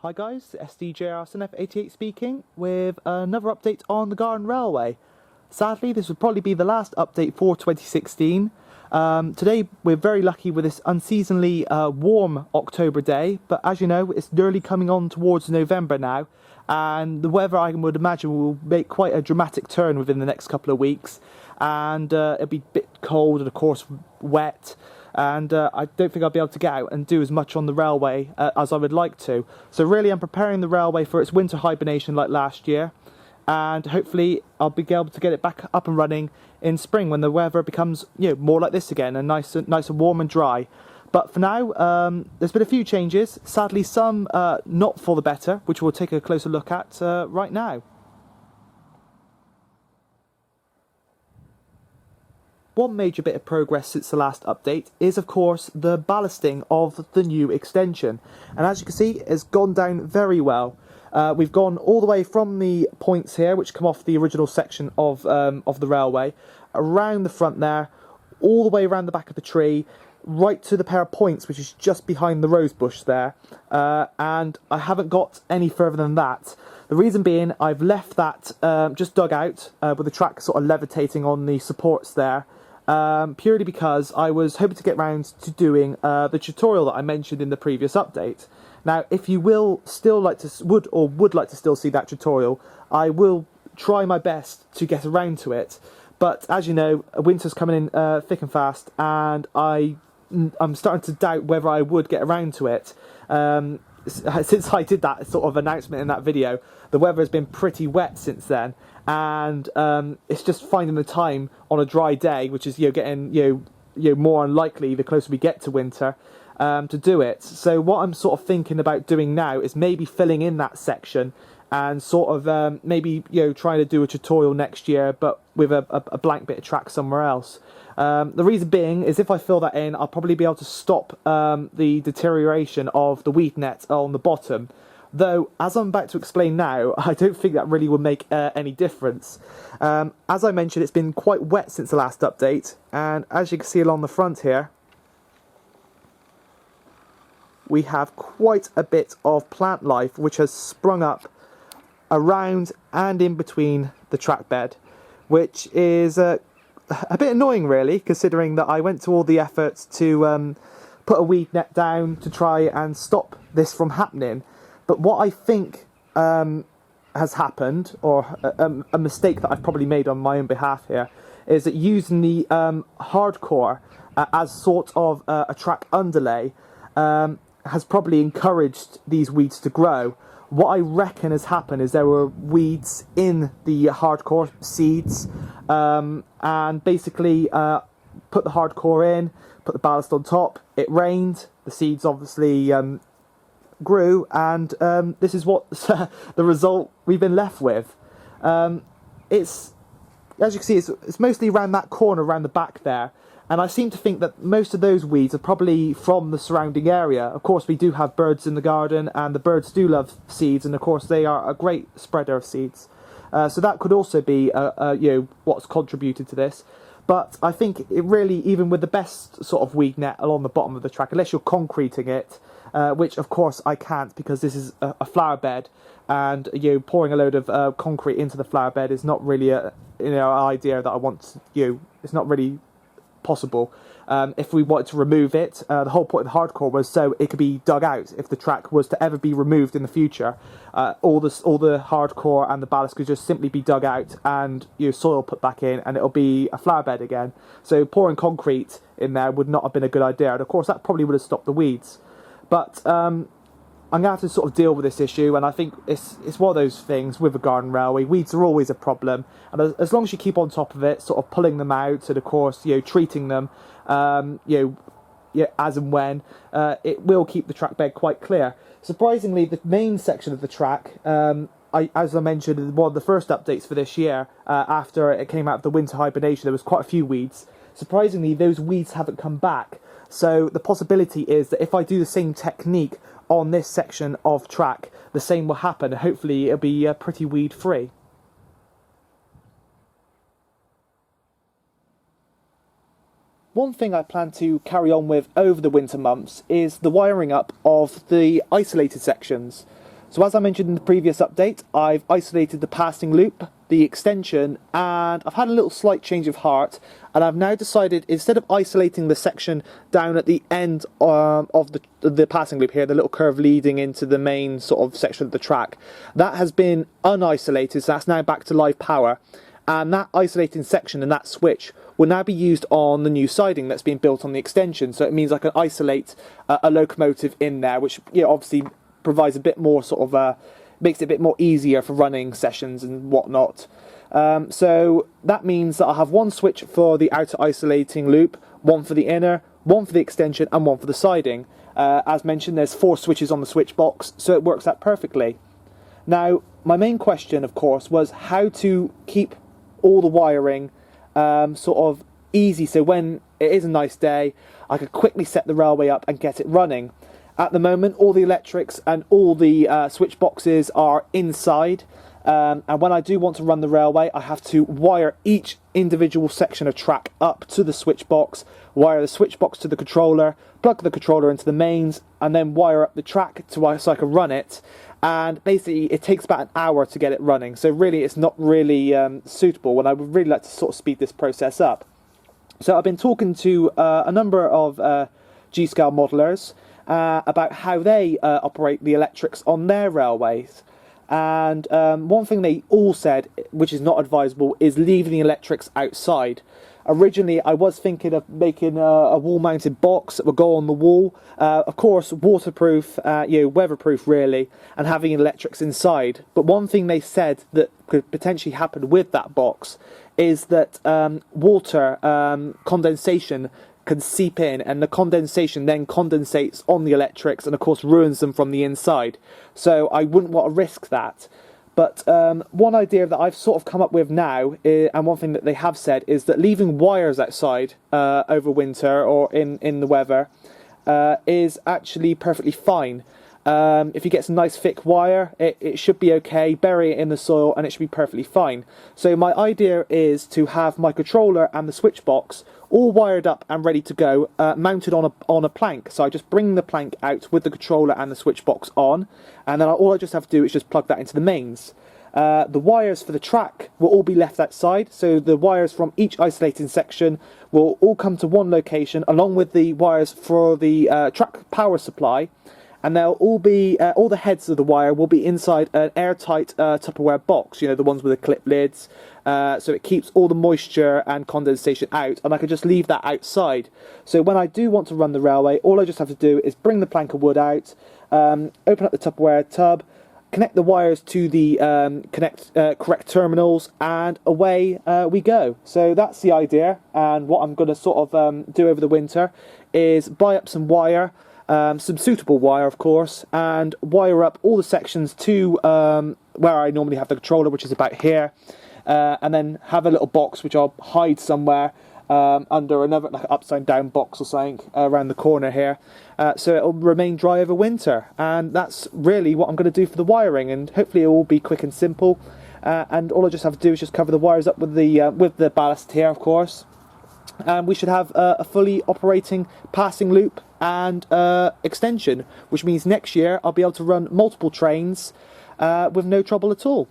Hi guys, SDJRSNF88 speaking with another update on the Garden Railway. Sadly, this will probably be the last update for 2016. Today we're very lucky with this unseasonably warm October day, but as you know, it's nearly coming on towards November now, and the weather, I would imagine, will make quite a dramatic turn within the next couple of weeks, and it'll be a bit cold and of course wet. And I don't think I'll be able to get out and do as much on the railway as I would like to. So really I'm preparing the railway for its winter hibernation like last year, and hopefully I'll be able to get it back up and running in spring when the weather becomes, you know, more like this again and nice and warm and dry. But for now, there's been a few changes, sadly some not for the better, which we'll take a closer look at right now. One major bit of progress since the last update is, of course, the ballasting of the new extension. And as you can see, it's gone down very well. We've gone all the way from the points here, which come off the original section of the railway, around the front there, all the way around the back of the tree, right to the pair of points, which is just behind the rose bush there. And I haven't got any further than that. The reason being, I've left that just dug out with the track sort of levitating on the supports there. Purely because I was hoping to get round to doing the tutorial that I mentioned in the previous update. Now, if you would like to still see that tutorial, I will try my best to get around to it. But as you know, winter's coming in thick and fast, and I'm starting to doubt whether I would get around to it. Since I did that sort of announcement in that video, the weather has been pretty wet since then, and it's just finding the time on a dry day, which is getting more unlikely the closer we get to winter, to do it. So what I'm sort of thinking about doing now is maybe filling in that section and sort of maybe trying to do a tutorial next year, but with a blank bit of track somewhere else. The reason being is if I fill that in, I'll probably be able to stop the deterioration of the weed net on the bottom. Though, as I'm about to explain now, I don't think that really will make any difference. As I mentioned, it's been quite wet since the last update, and as you can see along the front here, we have quite a bit of plant life which has sprung up around and in between the track bed, which is a bit annoying really, considering that I went to all the efforts to put a weed net down to try and stop this from happening. But what I think has happened, or a mistake that I've probably made on my own behalf here, is that using the hardcore as sort of a track underlay has probably encouraged these weeds to grow. What I reckon has happened is there were weeds in the hardcore seeds, and basically put the hardcore in, put the ballast on top, it rained, the seeds obviously grew, and this is what the result we've been left with. It's, as you can see, it's mostly around that corner, around the back there, and I seem to think that most of those weeds are probably from the surrounding area. Of course, we do have birds in the garden, and the birds do love seeds, and of course they are a great spreader of seeds. So that could also be what's contributed to this. But I think it really, even with the best sort of weed net along the bottom of the track, unless you're concreting it, which of course I can't because this is a flower bed, and pouring a load of concrete into the flower bed is not really an idea that I want to, it's not really possible. If we wanted to remove it, the whole point of the hardcore was so it could be dug out if the track was to ever be removed in the future. All the hardcore and the ballast could just simply be dug out and soil put back in, and it'll be a flower bed again. So pouring concrete in there would not have been a good idea, and of course that probably would have stopped the weeds. But I'm going to have to sort of deal with this issue, and I think it's one of those things with a garden railway. Weeds are always a problem, and as long as you keep on top of it, sort of pulling them out, and of course treating them as and when, it will keep the track bed quite clear. Surprisingly, the main section of the track, as I mentioned in one of the first updates for this year, after it came out of the winter hibernation, there was quite a few weeds. Surprisingly, those weeds haven't come back. So the possibility is that if I do the same technique on this section of track, the same will happen. Hopefully it'll be pretty weed free. One thing I plan to carry on with over the winter months is the wiring up of the isolated sections. So as I mentioned in the previous update, I've isolated the passing loop, the extension, and I've had a little slight change of heart, and I've now decided, instead of isolating the section down at the end of the passing loop here, the little curve leading into the main sort of section of the track, that has been unisolated, so that's now back to live power, and that isolating section and that switch will now be used on the new siding that's being built on the extension. So it means I can isolate a locomotive in there, which, you know, obviously provides a bit more sort of makes it a bit more easier for running sessions and whatnot. So that means that I'll have one switch for the outer isolating loop, one for the inner, one for the extension, and one for the siding. As mentioned, there's 4 switches on the switch box, so it works out perfectly. Now, my main question, of course, was how to keep all the wiring sort of easy, so when it is a nice day, I could quickly set the railway up and get it running. At the moment, all the electrics and all the switch boxes are inside, and when I do want to run the railway, I have to wire each individual section of track up to the switch box, wire the switch box to the controller, plug the controller into the mains, and then wire up the track so I can run it. And basically, it takes about an hour to get it running, so really it's not really suitable, and I would really like to sort of speed this process up. So I've been talking to a number of G-scale modelers about how they operate the electrics on their railways, and one thing they all said, which is not advisable, is leaving the electrics outside. Originally I was thinking of making a wall mounted box that would go on the wall, of course waterproof, weatherproof really, and having electrics inside. But one thing they said that could potentially happen with that box is that water condensation can seep in, and the condensation then condensates on the electrics and of course ruins them from the inside. So I wouldn't want to risk that. But one idea that I've sort of come up with now, and one thing that they have said, is that leaving wires outside over winter or in the weather is actually perfectly fine. If you get some nice thick wire, it should be okay, bury it in the soil and it should be perfectly fine. So my idea is to have my controller and the switch box all wired up and ready to go, mounted on a plank. So I just bring the plank out with the controller and the switch box on, and then all I just have to do is just plug that into the mains. The wires for the track will all be left outside, so the wires from each isolating section will all come to one location, along with the wires for the track power supply, and they'll all be, all the heads of the wire will be inside an airtight Tupperware box, you know, the ones with the clip lids, so it keeps all the moisture and condensation out, and I can just leave that outside. So when I do want to run the railway, all I just have to do is bring the plank of wood out, open up the Tupperware tub, connect the wires to the correct terminals, and away we go. So that's the idea, and what I'm going to sort of do over the winter is buy up some wire, some suitable wire of course, and wire up all the sections to where I normally have the controller, which is about here, and then have a little box which I'll hide somewhere under another, like an upside down box or something around the corner here, so it'll remain dry over winter. And that's really what I'm going to do for the wiring, and hopefully it will be quick and simple, and all I just have to do is just cover the wires up with the ballast here of course, and we should have a fully operating passing loop and extension, which means next year I'll be able to run multiple trains with no trouble at all.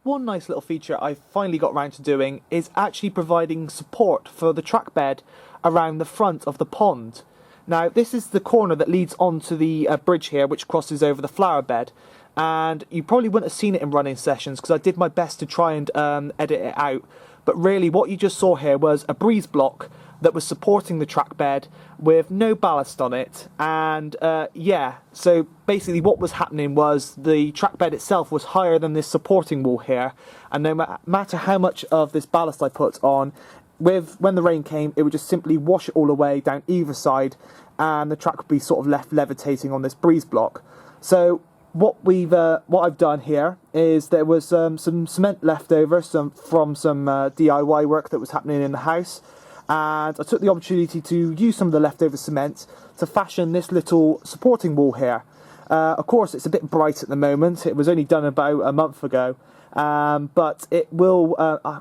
One nice little feature I finally got around to doing is actually providing support for the track bed around the front of the pond. Now this is the corner that leads onto the bridge here, which crosses over the flower bed, and you probably wouldn't have seen it in running sessions because I did my best to try and edit it out, but really what you just saw here was a breeze block that was supporting the track bed with no ballast on it. And yeah, so basically what was happening was the track bed itself was higher than this supporting wall here, and no matter how much of this ballast I put on, when the rain came, it would just simply wash it all away down either side, and the track would be sort of left levitating on this breeze block. So what I've done here is there was some cement left over from some DIY work that was happening in the house, and I took the opportunity to use some of the leftover cement to fashion this little supporting wall here. Of course it's a bit bright at the moment, it was only done about a month ago, but it will,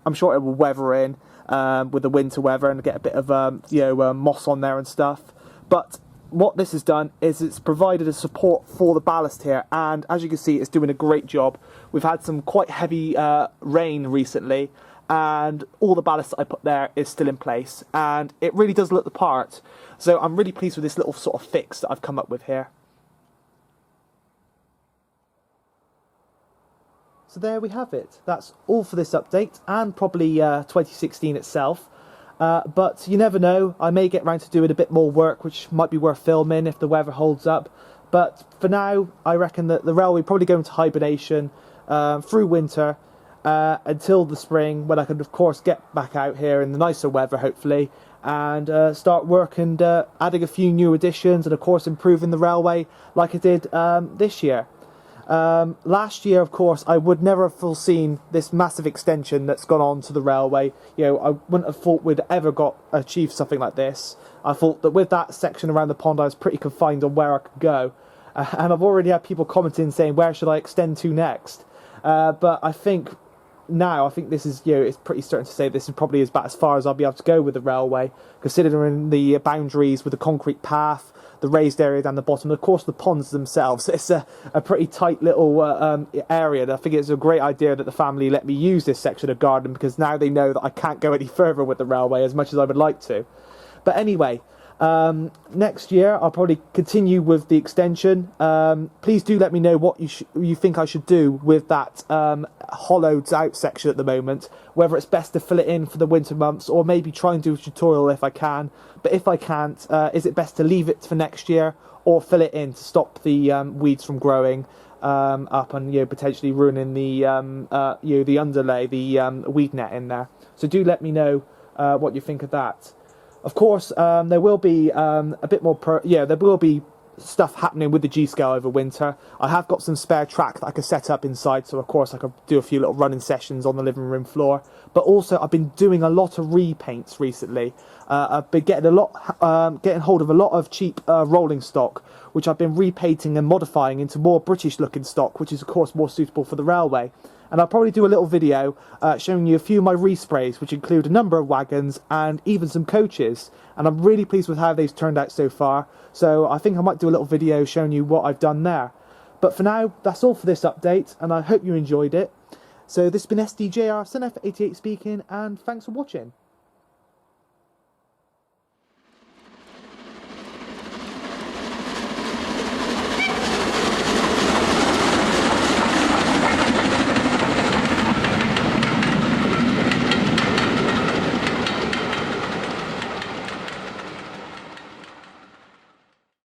I'm sure it will weather in with the winter weather and get a bit of moss on there and stuff. But what this has done is it's provided a support for the ballast here, and as you can see, it's doing a great job. We've had some quite heavy rain recently, and all the ballast that I put there is still in place, and it really does look the part. So I'm really pleased with this little sort of fix that I've come up with here. So there we have it. That's all for this update, and probably 2016 itself. But you never know, I may get round to doing a bit more work, which might be worth filming if the weather holds up. But for now, I reckon that the railway probably go into hibernation through winter until the spring, when I can of course get back out here in the nicer weather hopefully, and start work and adding a few new additions, and of course improving the railway like I did this year. Last year, of course, I would never have foreseen this massive extension that's gone on to the railway. You know, I wouldn't have thought we'd ever achieve something like this. I thought that with that section around the pond, I was pretty confined on where I could go. And I've already had people commenting saying, where should I extend to next? But I think now, I think this is, you know, it's pretty certain to say this is probably about as far as I'll be able to go with the railway, considering the boundaries with the concrete path, the raised area down the bottom, and of course the ponds themselves. It's a pretty tight little area, and I think it's a great idea that the family let me use this section of garden, because now they know that I can't go any further with the railway as much as I would like to. But anyway, next year I'll probably continue with the extension. Please do let me know what you think I should do with that hollowed out section at the moment, whether it's best to fill it in for the winter months, or maybe try and do a tutorial if I can. But if I can't, is it best to leave it for next year, or fill it in to stop the weeds from growing up and, you know, potentially ruining the you know, the underlay, the weed net in there? So do let me know what you think of that. Of course, there will be a bit more there will be stuff happening with the G-scale over winter. I have got some spare track that I can set up inside, so of course I could do a few little running sessions on the living room floor. But also I've been doing a lot of repaints recently. I've been getting hold of a lot of cheap rolling stock, which I've been repainting and modifying into more British looking stock, which is of course more suitable for the railway. And I'll probably do a little video showing you a few of my resprays, which include a number of wagons and even some coaches. And I'm really pleased with how they've turned out so far. So I think I might do a little video showing you what I've done there. But for now, that's all for this update, and I hope you enjoyed it. So this has been SDJR, Son F88 speaking, and thanks for watching.